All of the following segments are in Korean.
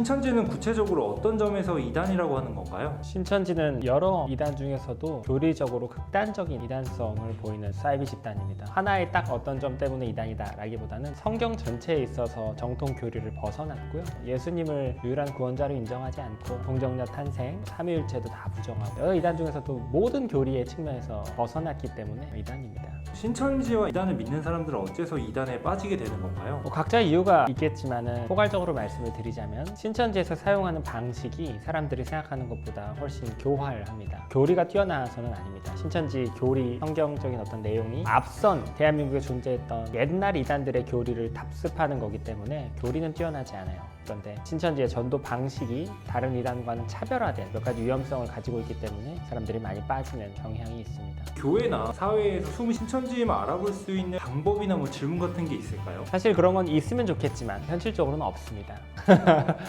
신천지는 구체적으로 어떤 점에서 이단이라고 하는 건가요? 신천지는 여러 이단 중에서도 교리적으로 극단적인 이단성을 보이는 사이비 집단입니다. 하나의 딱 어떤 점 때문에 이단이다 라기보다는 성경 전체에 있어서 정통 교리를 벗어났고요. 예수님을 유일한 구원자로 인정하지 않고 동정녀 탄생, 삼위일체도 다 부정하고 여러 이단 중에서도 모든 교리의 측면에서 벗어났기 때문에 이단입니다. 신천지와 이단을 믿는 사람들은 어째서 이단에 빠지게 되는 건가요? 각자의 이유가 있겠지만은 포괄적으로 말씀을 드리자면 신천지에서 사용하는 방식이 사람들이 생각하는 것보다 훨씬 교활합니다. 교리가 뛰어나서는 아닙니다. 신천지 교리, 성경적인 어떤 내용이 앞선 대한민국에 존재했던 옛날 이단들의 교리를 답습하는 거기 때문에 교리는 뛰어나지 않아요. 그런데 신천지의 전도 방식이 다른 이단과는 차별화된 몇 가지 위험성을 가지고 있기 때문에 사람들이 많이 빠지는 경향이 있습니다. 교회나 사회에서 숨은 신천지만 알아볼 수 있는 방법이나 질문 같은 게 있을까요? 사실 그런 건 있으면 좋겠지만 현실적으로는 없습니다.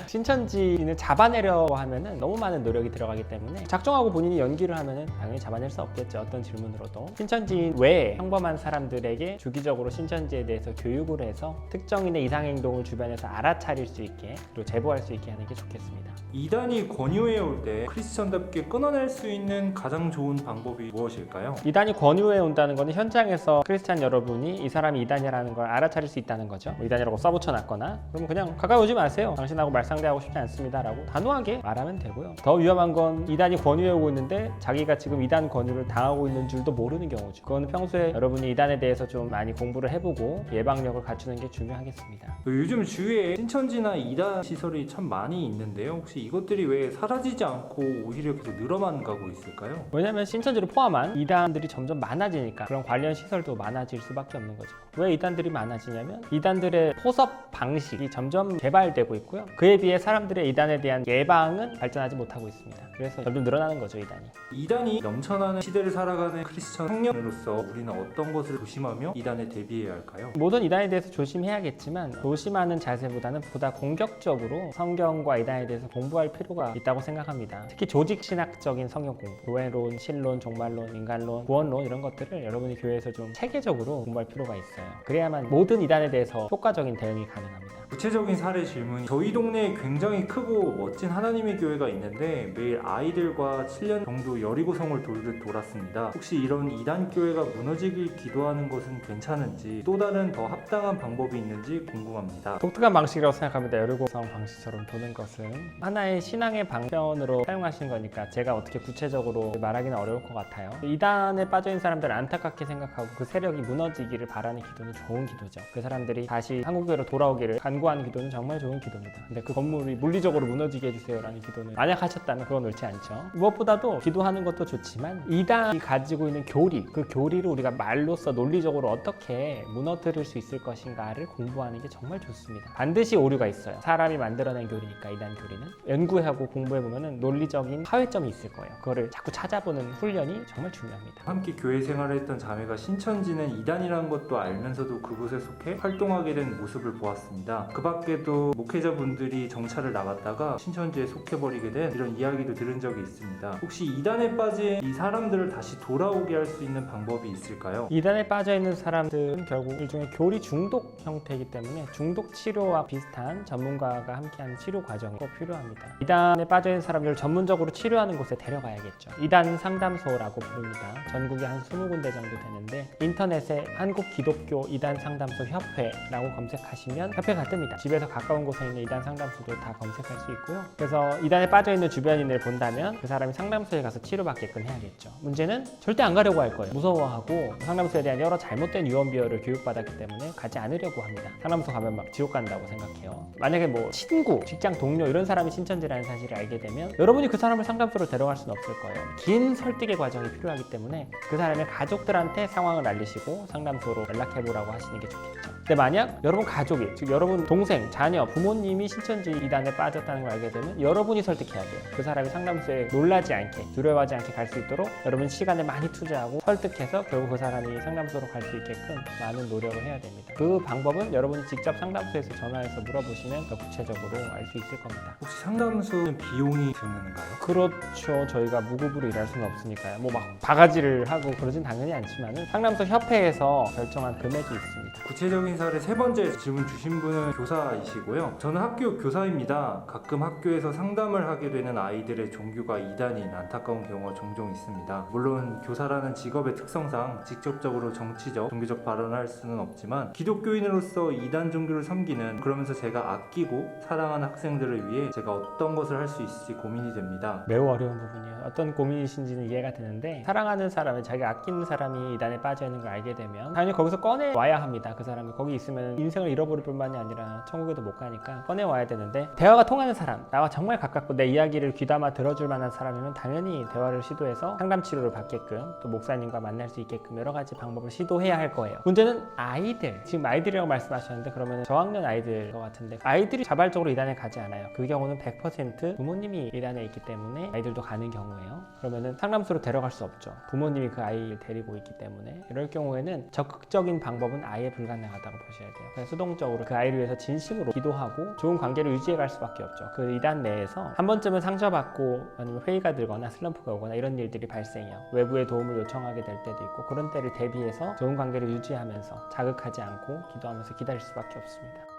신천지인을 잡아내려고 하면은 너무 많은 노력이 들어가기 때문에 작정하고 본인이 연기를 하면은 당연히 잡아낼 수 없겠죠. 어떤 질문으로도. 신천지인 외에 평범한 사람들에게 주기적으로 신천지에 대해서 교육을 해서 특정인의 이상행동을 주변에서 알아차릴 수 있게 그리고 제보할 수 있게 하는 게 좋겠습니다. 이단이 권유해 올 때 크리스천답게 끊어낼 수 있는 가장 좋은 방법이 무엇일까요? 이단이 권유해 온다는 것은 현장에서 크리스찬 여러분이 이 사람이 이단이라는 걸 알아차릴 수 있다는 거죠. 이단이라고 써붙여놨거나 그럼 그냥 가까이 오지 마세요. 당신하고 말상대하고 싶지 않습니다 라고 단호하게 말하면 되고요. 더 위험한 건 이단이 권유해 오고 있는데 자기가 지금 이단 권유를 당하고 있는 줄도 모르는 경우죠. 그건 평소에 여러분이 이단에 대해서 좀 많이 공부를 해보고 예방력을 갖추는 게 중요하겠습니다. 요즘 주위에 신천지나 이단 시설이 참 많이 있는데요. 혹시 이것들이 왜 사라지지 않고 오히려 계속 늘어만 가고 있을까요? 왜냐하면 신천지를 포함한 이단들이 점점 많아지니까 그런 관련 시설도 많아질 수밖에 없는 거죠. 왜 이단들이 많아지냐면 이단들의 포섭 방식이 점점 개발되고 있고요. 그에 비해 사람들의 이단에 대한 예방은 발전하지 못하고 있습니다. 그래서 점점 늘어나는 거죠, 이단이. 이단이 넘쳐나는 시대를 살아가는 크리스천 청년으로서 우리는 어떤 것을 조심하며 이단에 대비해야 할까요? 모든 이단에 대해서 조심해야겠지만 조심하는 자세보다는 보다 공격적으로 성경과 이단에 대해서 공부할 필요가 있다고 생각합니다. 특히 조직신학적인 성경 공부, 교회론, 신론, 종말론, 인간론, 구원론 이런 것들을 여러분이 교회에서 좀 체계적으로 공부할 필요가 있어요. 그래야만 모든 이단에 대해서 효과적인 대응이 가능합니다. 구체적인 사례 질문이 저희 동네에 굉장히 크고 멋진 하나님의 교회가 있는데 매일 아이들과 7년 정도 여리고성을 돌았습니다. 혹시 이런 이단 교회가 무너지길 기도하는 것은 괜찮은지 또 다른 더 합당한 방법이 있는지 궁금합니다. 독특한 방식이라고 생각합니다. 여리고성 방식처럼 도는 것은 하나의 신앙의 방편으로 사용하신 거니까 제가 어떻게 구체적으로 말하기는 어려울 것 같아요. 이단에 빠져있는 사람들을 안타깝게 생각하고 그 세력이 무너지기를 바라는 기도는 좋은 기도죠. 그 사람들이 다시 한국교회로 돌아오기를 간구하는 기도는 정말 좋은 기도입니다. 근데 그 건물이 물리적으로 무너지게 해주세요 라는 기도는 만약 하셨다면 그건 옳지 않죠. 무엇보다도 기도하는 것도 좋지만 이단이 가지고 있는 교리, 그 교리를 우리가 말로써 논리적으로 어떻게 무너뜨릴 수 있을 것인가를 공부하는 게 정말 좋습니다. 반드시 오류가 있어요. 사람이 만들어낸 교리니까 이단 교리는 연구하고 공부해보면 논리적인 하회점이 있을 거예요. 그거를 자꾸 찾아보는 훈련이 정말 중요합니다. 함께 교회 생활을 했던 자매가 신천지는 이단이라는 것도 알면서도 그곳에 속해 활동하게 된 모습을 보았습니다. 그 밖에도 목회자분들이 정찰을 나갔다가 신천지에 속해버리게 된 이런 이야기도 들은 적이 있습니다. 혹시 이단에 빠진 이 사람들을 다시 돌아오게 할 수 있는 방법이 있을까요? 이단에 빠져있는 사람들은 결국 일종의 교리 중독 형태이기 때문에 중독 치료와 비슷한 전문가가 함께하는 치료 과정이 꼭 필요합니다. 이단에 빠져있는 사람들을 전문적으로 치료하는 곳에 데려가야겠죠. 이단 상담소라고 부릅니다. 전국에 한 20군데 정도 되는데 인터넷에 한국기독교 이단 상담소 협회라고 검색하시면 협회가 뜹니다. 집에서 가까운 곳에 있는 이단 상담소도 다 검색할 수 있고요. 그래서 이단에 빠져있는 주변인을 본다면 그 사람이 상담소에 가서 치료받게끔 해야겠죠. 문제는 절대 안 가려고 할 거예요. 무서워하고 상담소에 대한 여러 잘못된 유언비어를 교육받았기 때문에 가지 않으려고 합니다. 상담소 가면 막 지옥 간다고 생각해요. 만약에 친구, 직장 동료 이런 사람이 신천지라는 사실을 알게 되면 여러분이 그 사람을 상담소로 데려갈 수는 없을 거예요. 긴 설득의 과정이 필요하기 때문에 그 사람의 가족들한테 상황을 알리시고 상담소로 연락해보라고 하시는 게 좋겠죠. 근데 만약 여러분 가족이, 즉 여러분 동생, 자녀, 부모님이 신천지 이단에 빠졌다는 걸 알게 되면 여러분이 설득해야 돼요. 그 사람이 상담소에 놀라지 않게, 두려워하지 않게 갈 수 있도록 여러분 시간을 많이 투자하고 설득해서 결국 그 사람이 상담소로 갈 수 있게끔 많은 노력을 해야 됩니다. 그 방법은 여러분이 직접 상담소에서 전화해서 물어보시면 더 구체적으로 알 수 있을 겁니다. 혹시 상담소는 비용이 드는가요? 그렇죠. 저희가 무급으로 일할 수는 없으니까요. 막 바가지를 하고 그러진 당연히 않지만 상담소 협회에서 결정한 금액이 있습니다. 구체적인 사례 세 번째 질문 주신 분은 교사이시고요. 저는 학교 교사입니다. 가끔 학교에서 상담을 하게 되는 아이들의 종교가 이단인 안타까운 경우가 종종 있습니다. 물론 교사라는 직업의 특성상 직접적으로 정치적, 종교적 발언을 할 수는 없지만 기독교인으로서 이단 종교를 섬기는, 그러면서 제가 아끼고 사랑하는 학생들을 위해 제가 어떤 것을 할 수 있을지 고민이 됩니다. 매우 어려운 부분이에요. 어떤 고민이신지는 이해가 되는데, 사랑하는 사람을, 자기가 아끼는 사람이 이단에 빠져 있는 걸 알게 되면 당연히 거기서 꺼내 와야 합니다. 그 사람이 거기 있으면 인생을 잃어버릴 뿐만이 아니라 천국에도 못 가니까 꺼내 와야 되는데, 대화가 통하는 사람, 나와 정말 가깝고 내 이야기를 귀담아 들어줄 만한 사람이면 당연히 대화를 시도해서 상담 치료를 받게끔, 또 목사님과 만날 수 있게끔 여러 가지 방법을 시도해야 할 거예요. 문제는 아이들, 지금 아이들이라고 말씀하셨는데 그러면 저학년 아이들 것 같은데, 아이들이 자발적으로 이단에 가지 않아요. 그 경우는 100% 부모님이 이단에 있기 때문에 아이들도 가는 경우예요. 그러면은 상담소로 데려갈 수 없죠. 부모님이 그 아이를 데리고 있기 때문에. 이럴 경우에는 적극적인 방법은 아예 불가능하다고 보셔야 돼요. 그래서 수동적으로 그 아이를 위해서 진심으로 기도하고 좋은 관계를 유지해 갈 수밖에 없죠. 그 이단 내에서 한 번쯤은 상처받고 아니면 회의가 들거나 슬럼프가 오거나 이런 일들이 발생해요. 외부의 도움을 요청하게 될 때도 있고, 그런 때를 대비해서 좋은 관계를 유지하면서 자극하지 않고 기도하면서 기다릴 수밖에 없습니다.